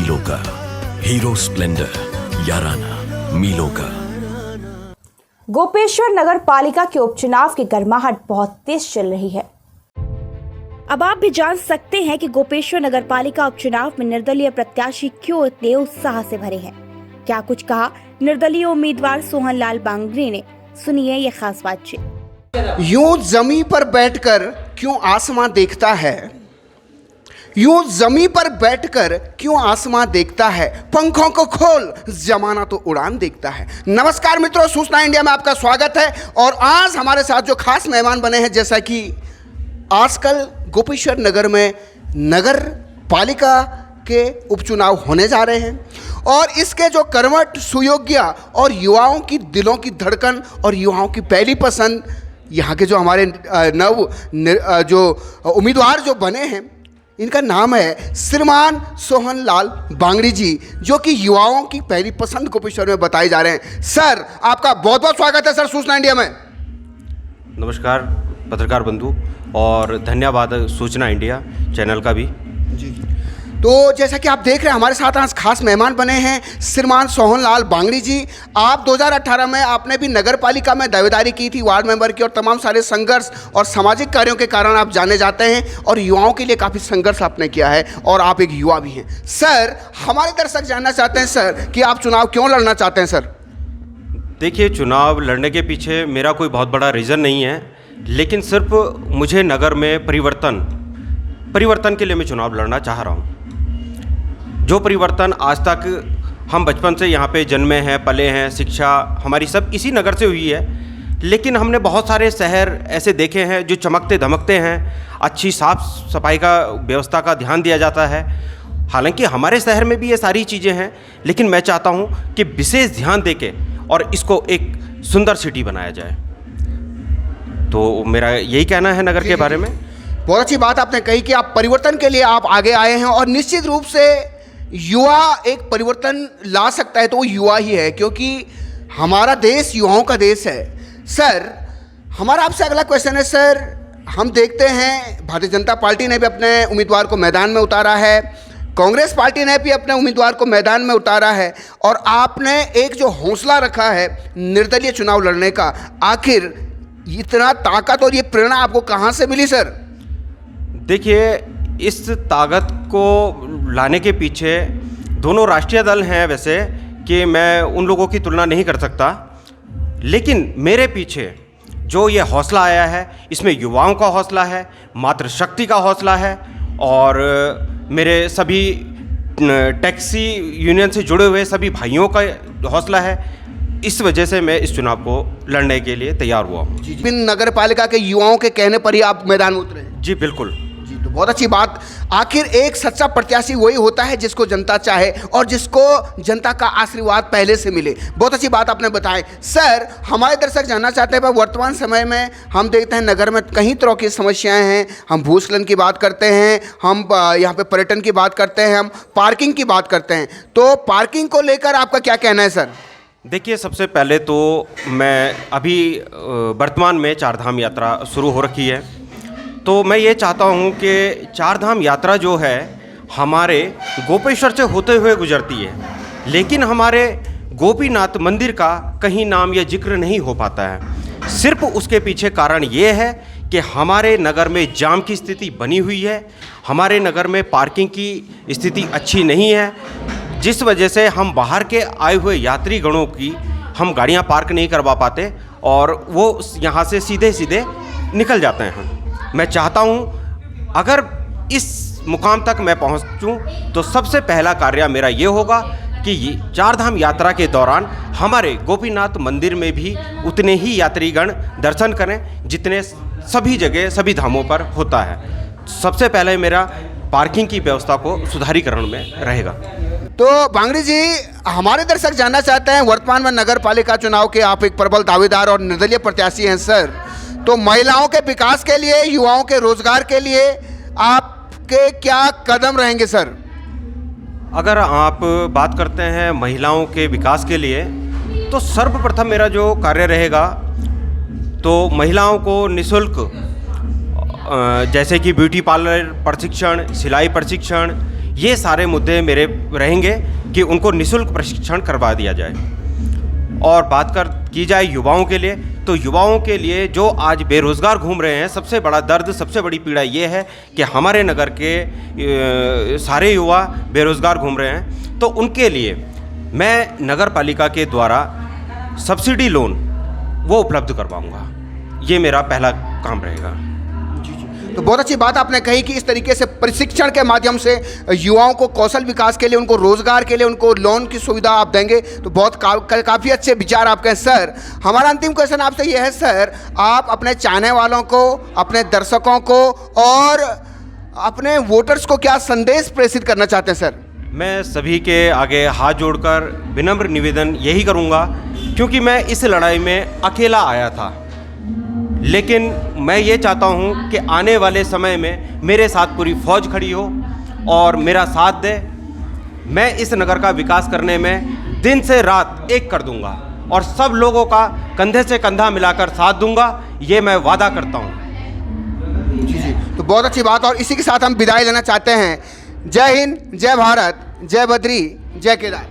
मीलों का hero Splendor याराना मीलों का। गोपेश्वर नगर पालिका के उपचुनाव की गर्माहट बहुत तेज चल रही है। अब आप भी जान सकते हैं कि गोपेश्वर नगर पालिका उपचुनाव में निर्दलीय प्रत्याशी क्यों इतने उत्साह से भरे हैं। क्या कुछ कहा निर्दलीय उम्मीदवार सोहन लाल बांगड़ी ने, सुनिए ये खास बातचीत। यूं जमी पर बैठकर क्यों आसमां देखता है, यूं जमी पर बैठकर क्यों आसमां देखता है, पंखों को खोल जमाना तो उड़ान देखता है। नमस्कार मित्रों, सूचना इंडिया में आपका स्वागत है। और आज हमारे साथ जो खास मेहमान बने हैं, जैसा कि आजकल गोपेश्वर नगर में नगर पालिका के उपचुनाव होने जा रहे हैं और इसके जो कर्मठ सुयोग्य और युवाओं की दिलों की धड़कन और युवाओं की पहली पसंद, यहाँ के जो हमारे जो उम्मीदवार जो बने हैं, इनका नाम है श्रीमान सोहन लाल बांगड़ी जी, जो कि युवाओं की पहली पसंद गोपेश्वर में बताए जा रहे हैं। सर, आपका बहुत बहुत स्वागत है सर सूचना इंडिया में। नमस्कार पत्रकार बंधु और धन्यवाद सूचना इंडिया चैनल का भी। जी, तो जैसा कि आप देख रहे हैं, हमारे साथ आज खास मेहमान बने हैं श्रीमान सोहन लाल बांगड़ी जी। आप 2018 में आपने भी नगर पालिका में दावेदारी की थी वार्ड मेंबर की, और तमाम सारे संघर्ष और सामाजिक कार्यों के कारण आप जाने जाते हैं और युवाओं के लिए काफ़ी संघर्ष आपने किया है और आप एक युवा भी हैं। सर, हमारे दर्शक जानना चाहते हैं सर कि आप चुनाव क्यों लड़ना चाहते हैं। सर देखिए, चुनाव लड़ने के पीछे मेरा कोई बहुत बड़ा रीज़न नहीं है, लेकिन सिर्फ मुझे नगर में परिवर्तन के लिए मैं चुनाव लड़ना चाह रहा हूँ। जो परिवर्तन आज तक हम बचपन से यहाँ पे जन्मे हैं, पले हैं, शिक्षा हमारी सब इसी नगर से हुई है, लेकिन हमने बहुत सारे शहर ऐसे देखे हैं जो चमकते धमकते हैं, अच्छी साफ सफाई का व्यवस्था का ध्यान दिया जाता है। हालांकि हमारे शहर में भी ये सारी चीज़ें हैं, लेकिन मैं चाहता हूँ कि विशेष ध्यान देके और इसको एक सुंदर सिटी बनाया जाए। तो मेरा यही कहना है नगर के बारे में। बहुत अच्छी बात आपने कही कि आप परिवर्तन के लिए आप आगे आए हैं, और निश्चित रूप से युवा एक परिवर्तन ला सकता है तो वो युवा ही है, क्योंकि हमारा देश युवाओं का देश है। सर, हमारा आपसे अगला क्वेश्चन है। सर, हम देखते हैं भारतीय जनता पार्टी ने भी अपने उम्मीदवार को मैदान में उतारा है, कांग्रेस पार्टी ने भी अपने उम्मीदवार को मैदान में उतारा है, और आपने एक जो हौसला रखा है निर्दलीय चुनाव लड़ने का, आखिर इतना ताकत और ये प्रेरणा आपको कहाँ से मिली सर? देखिए, इस ताकत को लाने के पीछे दोनों राष्ट्रीय दल हैं वैसे, कि मैं उन लोगों की तुलना नहीं कर सकता, लेकिन मेरे पीछे जो ये हौसला आया है, इसमें युवाओं का हौसला है, मातृशक्ति का हौसला है, और मेरे सभी टैक्सी यूनियन से जुड़े हुए सभी भाइयों का हौसला है। इस वजह से मैं इस चुनाव को लड़ने के लिए तैयार हुआ हूँ। जी, नगर पालिका के युवाओं के कहने पर ही आप मैदान में उतरे? जी बिल्कुल। जी, तो बहुत अच्छी बात। आखिर एक सच्चा प्रत्याशी वही होता है जिसको जनता चाहे और जिसको जनता का आशीर्वाद पहले से मिले। बहुत अच्छी बात आपने बताई। सर, हमारे दर्शक जानना चाहते हैं, वर्तमान समय में हम देखते हैं नगर में कई तरह की समस्याएं हैं। हम भूस्खलन की बात करते हैं, हम यहाँ पे पर्यटन की बात करते हैं, हम पार्किंग की बात करते हैं। तो पार्किंग को लेकर आपका क्या कहना है सर? देखिए, सबसे पहले तो मैं अभी वर्तमान में चारधाम यात्रा शुरू हो रखी है, तो मैं ये चाहता हूँ कि चारधाम यात्रा जो है हमारे गोपेश्वर से होते हुए गुजरती है, लेकिन हमारे गोपीनाथ मंदिर का कहीं नाम या जिक्र नहीं हो पाता है। सिर्फ उसके पीछे कारण ये है कि हमारे नगर में जाम की स्थिति बनी हुई है, हमारे नगर में पार्किंग की स्थिति अच्छी नहीं है, जिस वजह से हम बाहर के आए हुए यात्री गणों की हम गाड़ियां पार्क नहीं करवा पाते और वो यहाँ से सीधे सीधे निकल जाते हैं। मैं चाहता हूँ अगर इस मुकाम तक मैं पहुँचूँ तो सबसे पहला कार्य मेरा ये होगा कि ये चारधाम यात्रा के दौरान हमारे गोपीनाथ मंदिर में भी उतने ही यात्रीगण दर्शन करें जितने सभी जगह सभी धामों पर होता है। सबसे पहले मेरा पार्किंग की व्यवस्था को सुधारीकरण में रहेगा। तो बांगड़ी जी, हमारे दर्शक जानना चाहते हैं, वर्तमान में नगर पालिका चुनाव के आप एक प्रबल दावेदार और निर्दलीय प्रत्याशी हैं सर, तो महिलाओं के विकास के लिए, युवाओं के रोजगार के लिए आपके क्या कदम रहेंगे सर? अगर आप बात करते हैं महिलाओं के विकास के लिए, तो सर्वप्रथम मेरा जो कार्य रहेगा तो महिलाओं को निःशुल्क जैसे कि ब्यूटी पार्लर प्रशिक्षण, सिलाई प्रशिक्षण ये सारे मुद्दे मेरे रहेंगे कि उनको निःशुल्क प्रशिक्षण करवा दिया जाए। और बात की जाए युवाओं के लिए, तो युवाओं के लिए जो आज बेरोज़गार घूम रहे हैं, सबसे बड़ा दर्द, सबसे बड़ी पीड़ा ये है कि हमारे नगर के सारे युवा बेरोज़गार घूम रहे हैं। तो उनके लिए मैं नगर पालिका के द्वारा सब्सिडी लोन वो उपलब्ध करवाऊंगा। ये मेरा पहला काम रहेगा। तो बहुत अच्छी बात आपने कही कि इस तरीके से प्रशिक्षण के माध्यम से युवाओं को कौशल विकास के लिए, उनको रोजगार के लिए, उनको लोन की सुविधा आप देंगे। तो बहुत काफ़ी अच्छे विचार आपके हैं सर। हमारा अंतिम क्वेश्चन आपसे यह है सर, आप अपने चाहने वालों को, अपने दर्शकों को और अपने वोटर्स को क्या संदेश प्रेषित करना चाहते हैं सर? मैं सभी के आगे हाथ जोड़कर विनम्र निवेदन यही करूंगा, क्योंकि मैं इस लड़ाई में अकेला आया था, लेकिन मैं ये चाहता हूँ कि आने वाले समय में मेरे साथ पूरी फौज खड़ी हो और मेरा साथ दे। मैं इस नगर का विकास करने में दिन से रात एक कर दूंगा और सब लोगों का कंधे से कंधा मिलाकर साथ दूंगा, ये मैं वादा करता हूँ। जी, तो बहुत अच्छी बात। और इसी के साथ हम विदाई लेना चाहते हैं। जय हिंद, जय भारत, जय बद्री, जय केदार।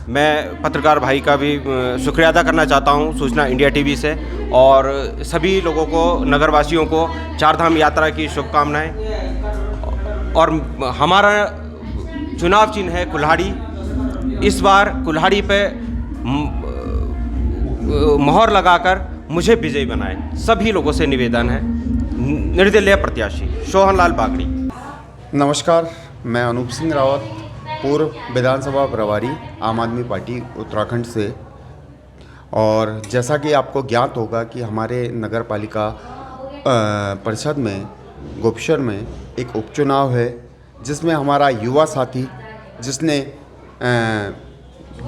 मैं पत्रकार भाई का भी शुक्रिया अदा करना चाहता हूं, सूचना इंडिया टीवी से, और सभी लोगों को, नगरवासियों को चारधाम यात्रा की शुभकामनाएं। और हमारा चुनाव चिन्ह है कुल्हाड़ी। इस बार कुल्हाड़ी पे मोहर लगाकर मुझे विजयी बनाए। सभी लोगों से निवेदन है। निर्दलीय प्रत्याशी सोहनलाल बागड़ी। नमस्कार, मैं अनूप सिंह रावत, पूर्व विधानसभा प्रभारी, आम आदमी पार्टी उत्तराखंड से। और जैसा कि आपको ज्ञात होगा कि हमारे नगर पालिका परिषद में गोपेश्वर में एक उपचुनाव है, जिसमें हमारा युवा साथी, जिसने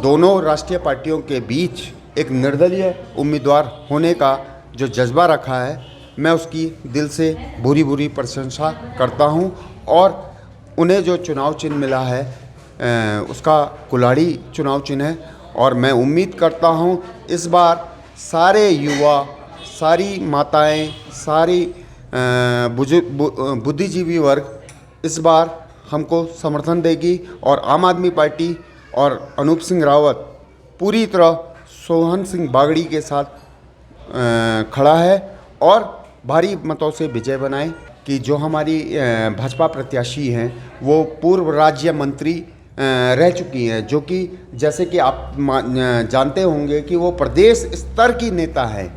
दोनों राष्ट्रीय पार्टियों के बीच एक निर्दलीय उम्मीदवार होने का जो जज्बा रखा है, मैं उसकी दिल से भूरी प्रशंसा करता हूं। और उन्हें जो चुनाव चिन्ह मिला है उसका कुल्हाड़ी चुनाव चिन्ह है। और मैं उम्मीद करता हूं इस बार सारे युवा, सारी माताएं, सारी बुद्धिजीवी वर्ग इस बार हमको समर्थन देगी। और आम आदमी पार्टी और अनूप सिंह रावत पूरी तरह सोहन सिंह बागड़ी के साथ खड़ा है और भारी मतों से विजय बनाए। कि जो हमारी भाजपा प्रत्याशी हैं वो पूर्व राज्य मंत्री रह चुकी हैं, जो कि जैसे कि आप जानते होंगे कि वो प्रदेश स्तर की नेता है,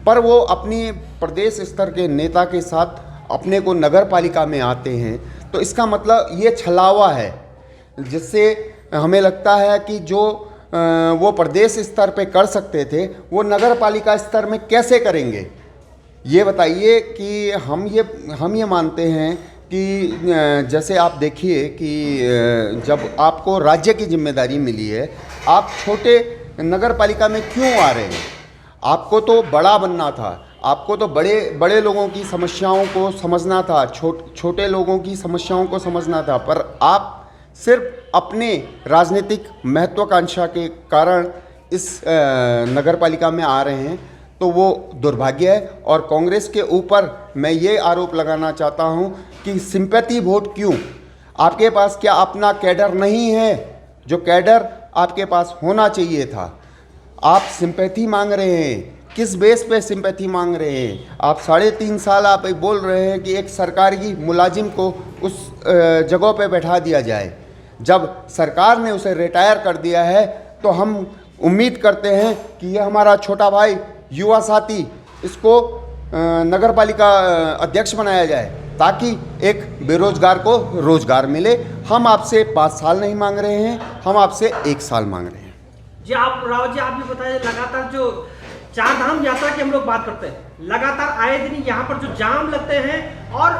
पर वो अपनी प्रदेश स्तर के नेता के साथ अपने को नगर पालिका में आते हैं। तो इसका मतलब ये छलावा है, जिससे हमें लगता है कि जो वो प्रदेश स्तर पे कर सकते थे वो नगर पालिका स्तर में कैसे करेंगे। ये बताइए कि हम ये मानते हैं कि जैसे आप देखिए कि जब आपको राज्य की जिम्मेदारी मिली है, आप छोटे नगर पालिका में क्यों आ रहे हैं? आपको तो बड़ा बनना था, आपको तो बड़े लोगों की समस्याओं को समझना था, छोटे लोगों की समस्याओं को समझना था, पर आप सिर्फ अपने राजनीतिक महत्वाकांक्षा के कारण इस नगर पालिका में आ रहे हैं। तो वो दुर्भाग्य है। और कांग्रेस के ऊपर मैं ये आरोप लगाना चाहता हूँ कि सिंपैथी वोट क्यों? आपके पास क्या अपना कैडर नहीं है? जो कैडर आपके पास होना चाहिए था। आप सिंपैथी मांग रहे हैं, किस बेस पे सिंपैथी मांग रहे हैं? आप 3.5 साल आप बोल रहे हैं कि एक सरकारी मुलाजिम को उस जगह पे बैठा दिया जाए। जब सरकार ने उसे रिटायर कर दिया है तो हम उम्मीद करते हैं कि यह हमारा छोटा भाई, युवा साथी, इसको नगर पालिका अध्यक्ष बनाया जाए ताकि एक बेरोजगार को रोजगार मिले। हम आपसे 5 साल नहीं मांग रहे हैं, हम आपसे 1 साल मांग रहे हैं। जी आप रावत जी, आप ये बताइए, लगातार जो चारधाम यात्रा की हम लोग बात करते हैं, लगातार आए दिन यहाँ पर जो जाम लगते हैं और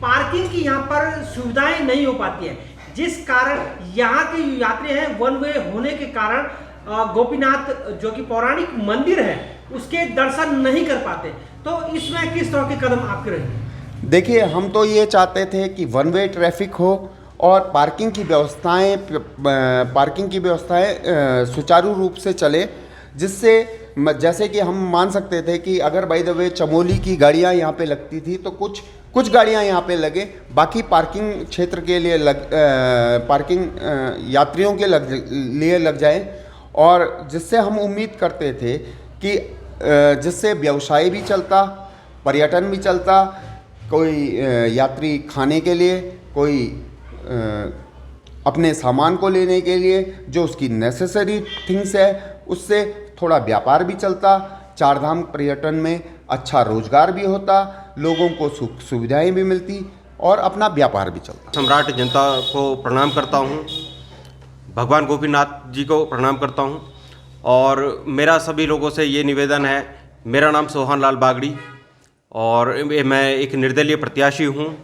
पार्किंग की यहाँ पर सुविधाएं नहीं हो पाती है, जिस कारण यहाँ के यात्री हैं वन वे होने के कारण गोपीनाथ जो कि पौराणिक मंदिर है उसके दर्शन नहीं कर पाते। तो इसमें किस तरह के कदम आपके रहेंगे? देखिए, हम तो ये चाहते थे कि वन वे ट्रैफिक हो और पार्किंग की व्यवस्थाएं सुचारू रूप से चले, जिससे जैसे कि हम मान सकते थे कि अगर बाय द वे चमोली की गाड़ियां यहाँ पे लगती थी तो कुछ कुछ गाड़ियां यहाँ पे लगे, बाकी पार्किंग क्षेत्र के लिए पार्किंग यात्रियों के लिए लग जाए, और जिससे हम उम्मीद करते थे कि जिससे व्यवसाय भी चलता, पर्यटन भी चलता, कोई यात्री खाने के लिए, कोई अपने सामान को लेने के लिए जो उसकी नेसेसरी थिंग्स है, उससे थोड़ा व्यापार भी चलता, चारधाम पर्यटन में अच्छा रोजगार भी होता, लोगों को सुख सुविधाएं भी मिलती और अपना व्यापार भी चलता। सम्राट जनता को प्रणाम करता हूँ, भगवान गोपीनाथ जी को प्रणाम करता हूँ, और मेरा सभी लोगों से ये निवेदन है। मेरा नाम सोहन लाल बागड़ी और मैं एक निर्दलीय प्रत्याशी हूँ।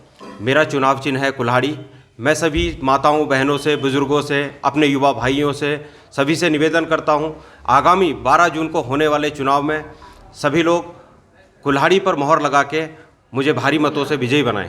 मेरा चुनाव चिन्ह है कुल्हाड़ी। मैं सभी माताओं, बहनों से, बुज़ुर्गों से, अपने युवा भाइयों से, सभी से निवेदन करता हूँ, आगामी 12 जून को होने वाले चुनाव में सभी लोग कुल्हाड़ी पर मोहर लगा के मुझे भारी मतों से विजयी बनाएं।